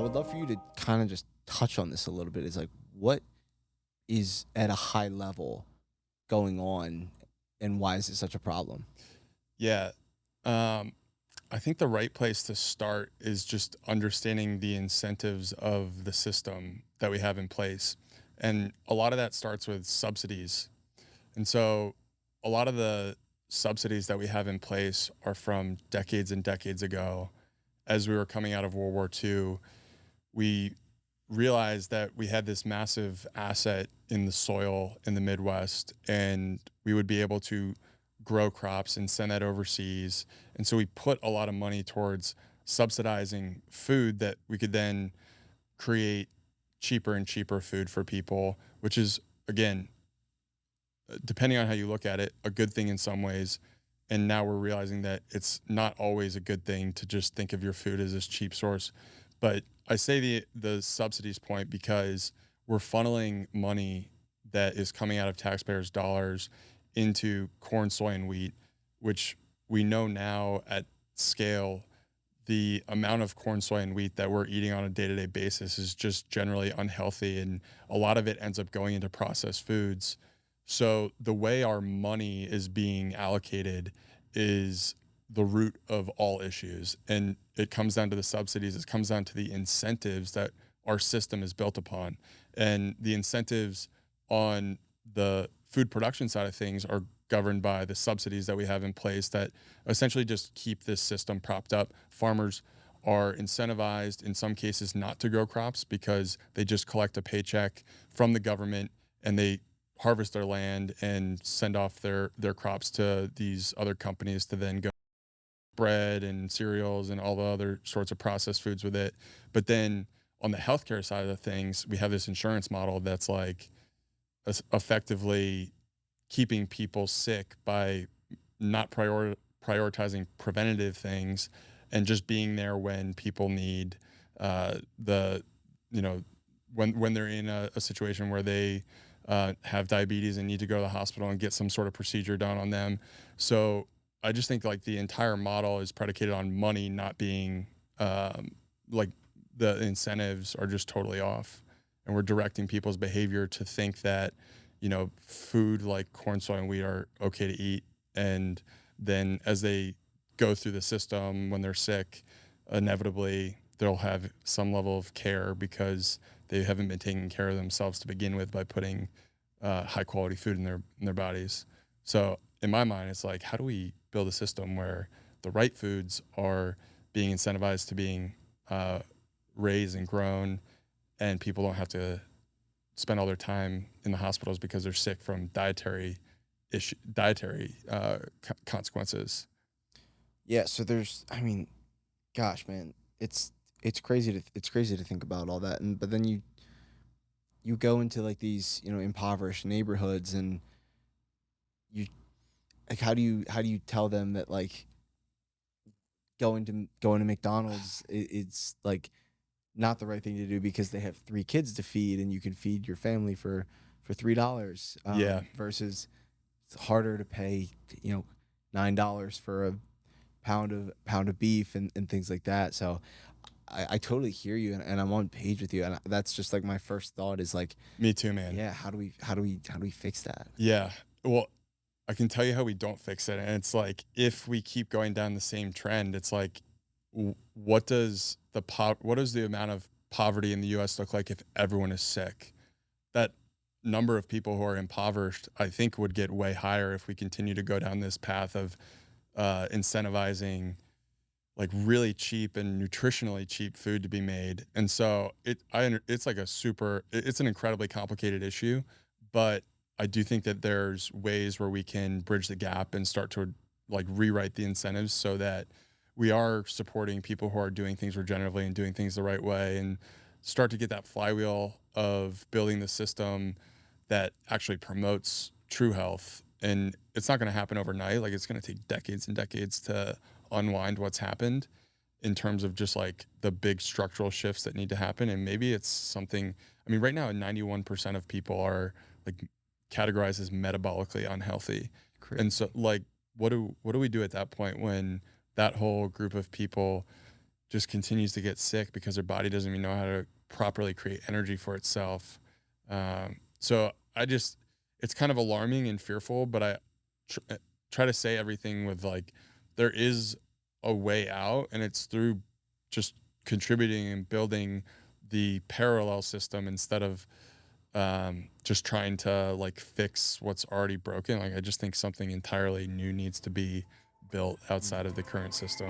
would love for you to kind of just touch on this a little bit. Is like, what is at a high level going on, and why is it such a problem? Yeah. Um, I think the right place to start is just understanding the incentives of the system that we have in place. And a lot of that starts with subsidies. And so a lot of the subsidies that we have in place are from decades and decades ago. As we were coming out of World War II, we realized that we had this massive asset in the soil in the Midwest, and we would be able to grow crops and send that overseas. And so we put a lot of money towards subsidizing food that we could then create cheaper and cheaper food for people, which is, again, depending on how you look at it, a good thing in some ways. And now we're realizing that it's not always a good thing to just think of your food as this cheap source. But I say the subsidies point because we're funneling money that is coming out of taxpayers' dollars into corn, soy, and wheat, which we know now at scale the amount of corn, soy, and wheat that we're eating on a day-to-day basis is just generally unhealthy, and a lot of it ends up going into processed foods. So the way our money is being allocated is the root of all issues, and it comes down to the subsidies. It comes down to the incentives that our system is built upon, and the incentives on the food production side of things are governed by the subsidies that we have in place that essentially just keep this system propped up. Farmers are incentivized in some cases not to grow crops because they just collect a paycheck from the government and they harvest their land and send off their crops to these other companies to then go bread and cereals and all the other sorts of processed foods with it. But then on the healthcare side of the things, we have this insurance model that's like effectively keeping people sick by not prioritizing preventative things and just being there when people need the you know when they're in a situation where they have diabetes and need to go to the hospital and get some sort of procedure done on them. So I just think like the entire model is predicated on money not being like the incentives are just totally off, and we're directing people's behavior to think that food like corn, soy, and wheat are okay to eat. And then as they go through the system when they're sick, inevitably they'll have some level of care because they haven't been taking care of themselves to begin with by putting high quality food in their bodies. So in my mind, it's like, how do we build a system where the right foods are being incentivized to being raised and grown, and people don't have to spend all their time in the hospitals because they're sick from dietary consequences. Yeah, so there's, I mean, gosh, man, it's crazy to think about all that, and but then you go into like these impoverished neighborhoods, and you like, how do you tell them that like going to McDonald's it's like not the right thing to do because they have three kids to feed and you can feed your family for $3, Yeah, versus it's harder to pay $9 for a pound of beef and things like that. So I totally hear you, and I'm on page with you, and that's just like my first thought is like, me too, man. yeah, how do we fix that? Yeah. Well, I can tell you how we don't fix it. And it's like, if we keep going down the same trend, it's like, what does the amount of poverty in the US look like if everyone is sick? That number of people who are impoverished, I think, would get way higher if we continue to go down this path of incentivizing like really cheap and nutritionally cheap food to be made. And so it's like it's an incredibly complicated issue, but I do think that there's ways where we can bridge the gap and start to like rewrite the incentives so that we are supporting people who are doing things regeneratively and doing things the right way, and start to get that flywheel of building the system that actually promotes true health. And it's not going to happen overnight. Like, it's going to take decades and decades to unwind what's happened in terms of just like the big structural shifts that need to happen. And maybe it's something, I mean, right now, 91% of people are like categorized as metabolically unhealthy. And Crazy. so like, what do we do at that point when that whole group of people just continues to get sick because their body doesn't even know how to properly create energy for itself. So I just, it's kind of alarming and fearful, but I tr- try to say everything with like, there is a way out, and it's through just contributing and building the parallel system instead of just trying to like fix what's already broken. Like, I just think something entirely new needs to be built outside of the current system.